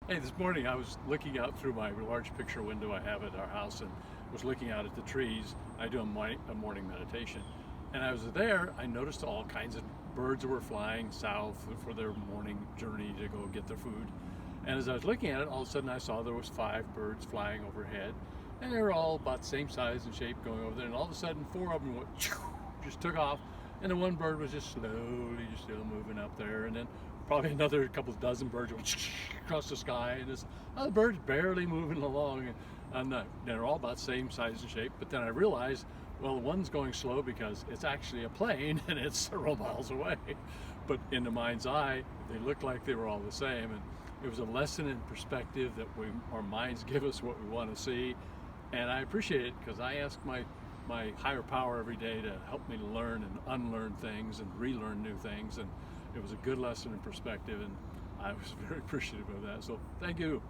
Hey, this morning I was looking out through my large picture window I have at our house and was looking out at the trees. I do a morning meditation. And I was there, I noticed all kinds of birds were flying south for their morning journey to go get their food. And as I was looking at it, all of a sudden I saw there was 5 birds flying overhead. And they were all about the same size and shape going over there. And all of a sudden 4 of them went, just took off. And the one bird was just slowly just still moving up there. And then probably another couple dozen birds went across the sky, and this other bird's barely moving along, and they're all about the same size and shape. But then I realized, well, the one's going slow because it's actually a plane and it's several miles away. But in the mind's eye, they looked like they were all the same, and it was a lesson in perspective that our minds give us what we want to see, and I appreciate it because I ask my higher power every day to help me learn and unlearn things and relearn new things, and it was a good lesson in perspective, and I was very appreciative of that. So thank you.